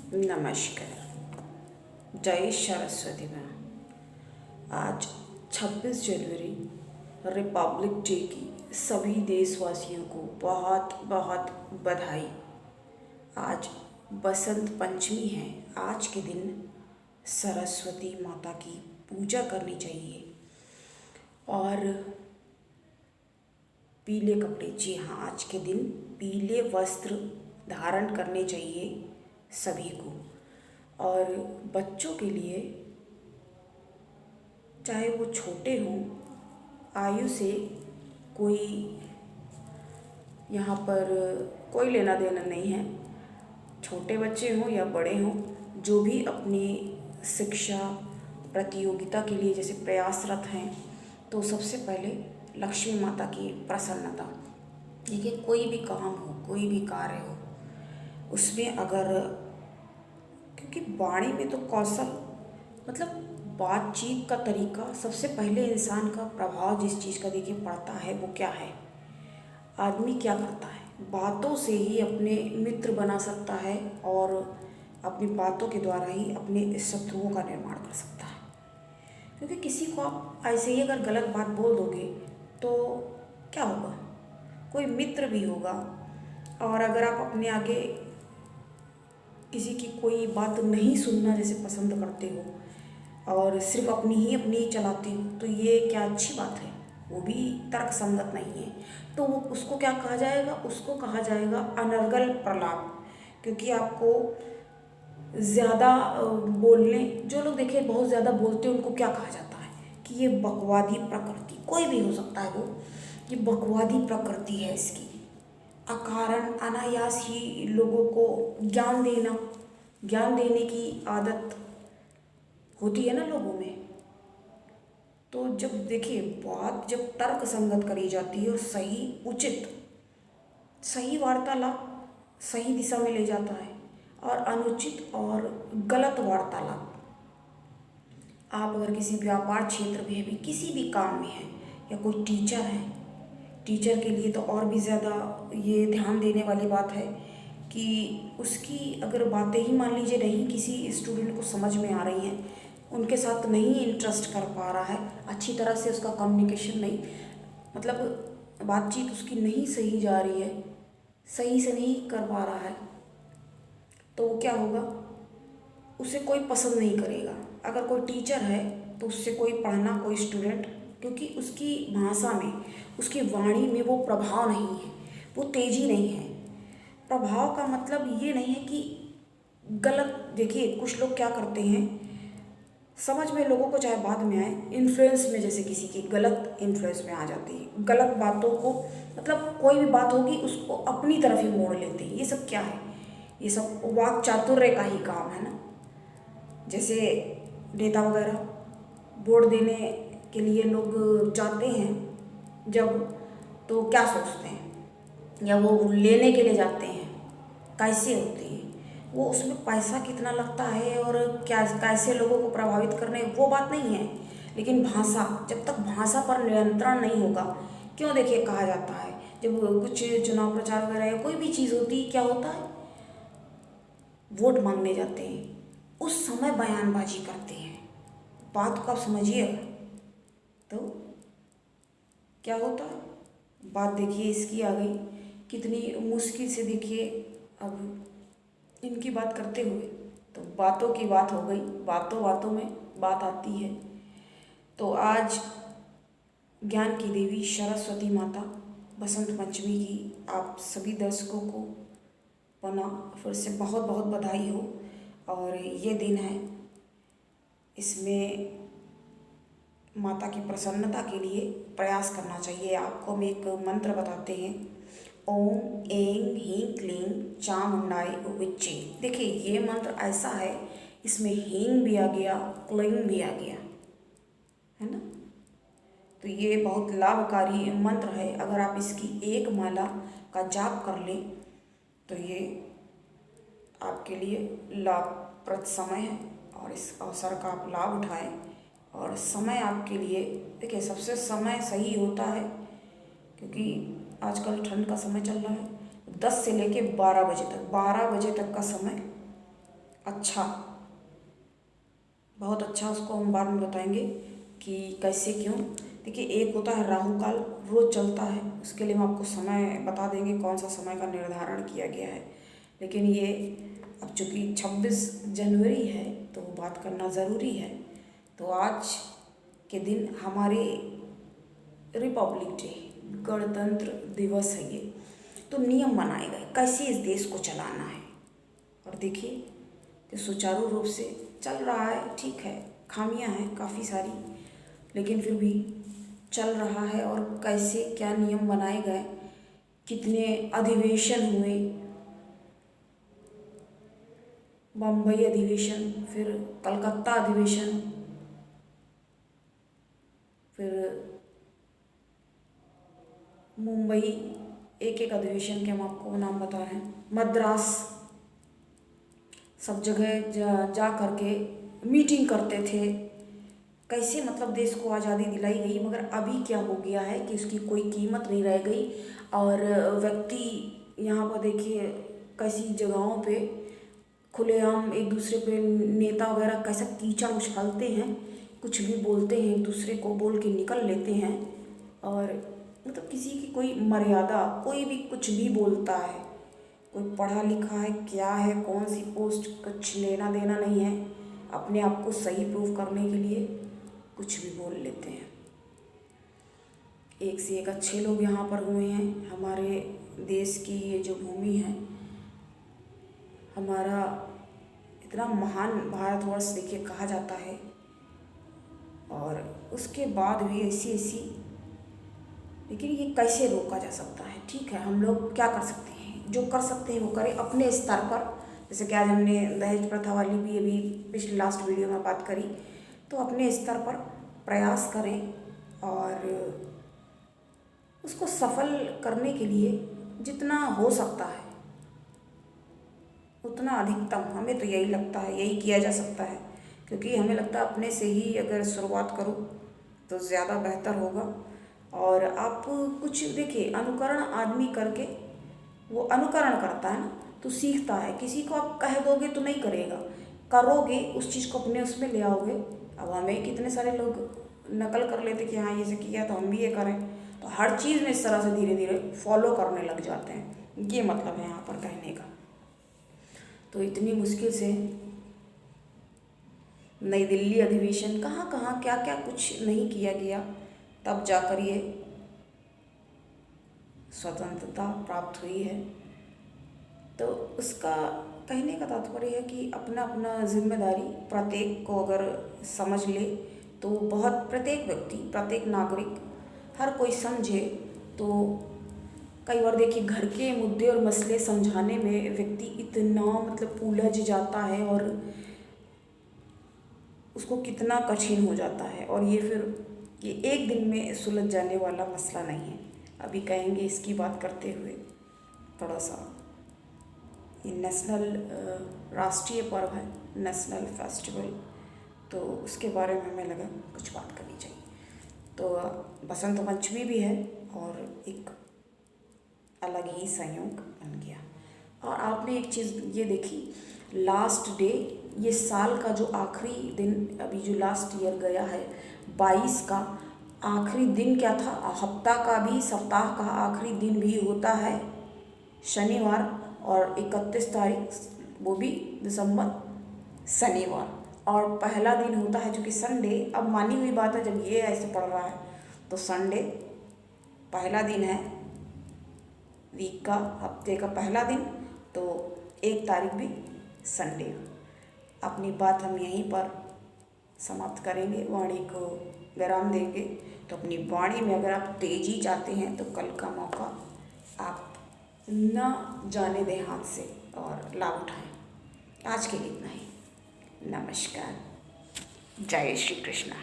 नमस्कार। जय सरस्वती मैम। आज 26 जनवरी रिपब्लिक डे की सभी देशवासियों को बहुत बहुत बधाई। आज बसंत पंचमी है। आज के दिन सरस्वती माता की पूजा करनी चाहिए और पीले कपड़े, जी हाँ, आज के दिन पीले वस्त्र धारण करने चाहिए सभी को। और बच्चों के लिए, चाहे वो छोटे हों, आयु से कोई यहाँ पर कोई लेना देना नहीं है। छोटे बच्चे हों या बड़े हों, जो भी अपनी शिक्षा प्रतियोगिता के लिए जैसे प्रयासरत हैं, तो सबसे पहले लक्ष्मी माता की प्रसन्नता। देखिए, कोई भी काम हो, कोई भी कार्य हो, उसमें अगर, क्योंकि वाणी में तो कौशल मतलब बातचीत का तरीका, सबसे पहले इंसान का प्रभाव जिस चीज़ का देखिए पड़ता है वो क्या है। आदमी क्या करता है, बातों से ही अपने मित्र बना सकता है और अपनी बातों के द्वारा ही अपने शत्रुओं का निर्माण कर सकता है। क्योंकि किसी को आप ऐसे ही अगर गलत बात बोल दोगे तो क्या होगा, कोई मित्र भी होगा। और अगर आप अपने आगे किसी की कोई बात नहीं सुनना जैसे पसंद करते हो और सिर्फ अपनी चलाते हो, तो ये क्या अच्छी बात है? वो भी तर्क संगत नहीं है। तो वो उसको क्या कहा जाएगा? उसको कहा जाएगा अनर्गल प्रलाप। क्योंकि आपको ज़्यादा बोलने, जो लोग देखिए बहुत ज़्यादा बोलते हैं, उनको क्या कहा जाता है कि ये बकवादी प्रकृति, कोई भी हो सकता है वो, ये बकवादी प्रकृति है इसकी। अकारण अनायास ही लोगों को ज्ञान देने की आदत होती है ना लोगों में। तो जब देखिए बात जब तर्क संगत करी जाती है और सही उचित सही वार्तालाप सही दिशा में ले जाता है, और अनुचित और गलत वार्तालाप, आप अगर किसी व्यापार क्षेत्र में भी किसी भी काम में हैं, या कोई टीचर है, टीचर के लिए तो और भी ज़्यादा ये ध्यान देने वाली बात है कि उसकी अगर बातें ही मान लीजिए नहीं किसी स्टूडेंट को समझ में आ रही हैं, उनके साथ नहीं इंटरेस्ट कर पा रहा है, अच्छी तरह से उसका कम्युनिकेशन नहीं, मतलब बातचीत उसकी नहीं सही जा रही है, सही से नहीं कर पा रहा है, तो वो क्या होगा, उसे कोई पसंद नहीं करेगा। अगर कोई टीचर है तो उससे कोई पढ़ना, कोई स्टूडेंट, क्योंकि उसकी भाषा में, उसकी वाणी में वो प्रभाव नहीं है, वो तेजी नहीं है। प्रभाव का मतलब ये नहीं है कि गलत, देखिए कुछ लोग क्या करते हैं, समझ में लोगों को चाहे बाद में आए, इन्फ्लुएंस में, जैसे किसी की गलत इन्फ्लुएंस में आ जाती है, गलत बातों को, मतलब कोई भी बात होगी उसको अपनी तरफ ही मोड़ लेते हैं। ये सब क्या है? ये सब वाक चातुर्य का ही काम है ना। जैसे नेता वगैरह वोट देने के लिए लोग जाते हैं जब, तो क्या सोचते हैं, या वो लेने के लिए जाते हैं, कैसे होते हैं वो, उसमें पैसा कितना लगता है और क्या कैसे लोगों को प्रभावित करने, वो बात नहीं है। लेकिन भाषा, जब तक भाषा पर नियंत्रण नहीं होगा, क्यों देखिए कहा जाता है जब कुछ चुनाव प्रचार वगैरह या कोई भी चीज़ होती है, क्या होता है, वोट मांगने जाते हैं, उस समय बयानबाजी करते हैं। बात को आप समझिए तो क्या होता है, बात देखिए इसकी आ गई, कितनी मुश्किल से देखिए अब इनकी बात करते हुए, तो बातों की बात हो गई, बातों बातों में बात आती है। तो आज ज्ञान की देवी सरस्वती माता बसंत पंचमी की आप सभी दर्शकों को पुनः फिर से बहुत बहुत बधाई हो। और ये दिन है, इसमें माता की प्रसन्नता के लिए प्रयास करना चाहिए आपको। हम एक मंत्र बताते हैं, ओम ऐं ह्रीं क्लीं चामुंडाय विच्चे। देखिए ये मंत्र ऐसा है, इसमें हींग भी आ गया, क्लीं भी आ गया, है ना। तो ये बहुत लाभकारी मंत्र है। अगर आप इसकी एक माला का जाप कर लें तो ये आपके लिए लाभप्रद समय है, और इस अवसर का आप लाभ उठाएं। और समय आपके लिए, देखिए सबसे समय सही होता है, क्योंकि आजकल ठंड का समय चल रहा है, 10 से लेके 12 बजे तक, 12 बजे तक का समय अच्छा, बहुत अच्छा, उसको हम बाद में बताएंगे कि कैसे क्यों। देखिए, एक होता है राहु काल, रोज चलता है, उसके लिए हम आपको समय बता देंगे कौन सा समय का निर्धारण किया गया है। लेकिन ये अब चूँकि 26 जनवरी है तो बात करना ज़रूरी है। तो आज के दिन हमारे रिपब्लिक डे, गणतंत्र दिवस है ये। तो नियम बनाए गए कैसे इस देश को चलाना है, और देखिए कि सुचारू रूप से चल रहा है। ठीक है, खामियां हैं काफ़ी सारी, लेकिन फिर भी चल रहा है। और कैसे क्या नियम बनाए गए, कितने अधिवेशन हुए, बम्बई अधिवेशन, फिर कलकत्ता अधिवेशन, फिर मुंबई, एक एक अधिवेशन के हम आपको नाम बता रहे हैं, मद्रास, सब जगह जा करके मीटिंग करते थे। कैसे मतलब देश को आज़ादी दिलाई गई, मगर अभी क्या हो गया है कि उसकी कोई कीमत नहीं रह गई। और व्यक्ति यहाँ पर देखिए कैसी जगहों पे खुलेआम एक दूसरे पे नेता वगैरह कैसा कीचड़ उछालते हैं, कुछ भी बोलते हैं, एक दूसरे को बोल के निकल लेते हैं। और मतलब किसी की कोई मर्यादा, कोई भी कुछ भी बोलता है, कोई पढ़ा लिखा है क्या है, कौन सी पोस्ट, कुछ लेना देना नहीं है। अपने आप को सही प्रूव करने के लिए कुछ भी बोल लेते हैं। एक से एक अच्छे लोग यहाँ पर हुए हैं। हमारे देश की ये जो भूमि है, हमारा इतना महान भारतवर्ष देखिए कहा जाता है, और उसके बाद भी ऐसी ऐसी, लेकिन ये कैसे रोका जा सकता है। ठीक है, हम लोग क्या कर सकते हैं, जो कर सकते हैं वो करें अपने स्तर पर। जैसे कि आज हमने दहेज प्रथा वाली भी अभी पिछले लास्ट वीडियो में बात करी, तो अपने स्तर पर प्रयास करें और उसको सफल करने के लिए जितना हो सकता है उतना अधिकतम, हमें तो यही लगता है यही किया जा सकता है। क्योंकि हमें लगता है अपने से ही अगर शुरुआत करो तो ज़्यादा बेहतर होगा। और आप कुछ देखिए, अनुकरण आदमी करके वो अनुकरण करता है ना, तो सीखता है। किसी को आप कह दोगे तो नहीं करेगा, करोगे उस चीज़ को अपने उसमें ले आओगे। अब हमें कितने सारे लोग नकल कर लेते कि हाँ ये से किया तो हम भी ये करें, तो हर चीज़ में इस तरह से धीरे धीरे फॉलो करने लग जाते हैं। ये मतलब है यहाँ पर कहने का। तो इतनी मुश्किल से नई दिल्ली अधिवेशन, कहाँ कहाँ क्या क्या कुछ नहीं किया गया, तब जाकर ये स्वतंत्रता प्राप्त हुई है। तो उसका कहने का तात्पर्य है कि अपना अपना जिम्मेदारी प्रत्येक को अगर समझ ले तो बहुत, प्रत्येक व्यक्ति, प्रत्येक नागरिक, हर कोई समझे तो कई बार देखिए घर के मुद्दे और मसले समझाने में व्यक्ति इतना मतलब उलझ जाता है और उसको कितना कठिन हो जाता है। और ये फिर ये एक दिन में सुलझ जाने वाला मसला नहीं है। अभी कहेंगे इसकी बात करते हुए थोड़ा सा, ये नेशनल राष्ट्रीय पर्व है, नेशनल फेस्टिवल, तो उसके बारे में हमें लगा कुछ बात करनी चाहिए। तो बसंत पंचमी भी है और एक अलग ही संयोग बन गया। और आपने एक चीज़ ये देखी, लास्ट डे, ये साल का जो आखिरी दिन, अभी जो लास्ट ईयर गया है 22 का, आखिरी दिन क्या था, हफ्ता का भी, सप्ताह का आखिरी दिन भी होता है शनिवार, और 31 तारीख वो भी दिसंबर, शनिवार। और पहला दिन होता है जो कि संडे। अब मानी हुई बात है, जब ये ऐसे पड़ रहा है तो संडे पहला दिन है वीक का, हफ्ते का पहला दिन, तो 1 तारीख भी संडे। अपनी बात हम यहीं पर समाप्त करेंगे, वाणी को विराम देंगे। तो अपनी वाणी में अगर आप तेजी चाहते हैं तो कल का मौका आप न जाने दें हाथ से और लाभ उठाएं। आज के लिए इतना ही। नमस्कार, जय श्री कृष्णा।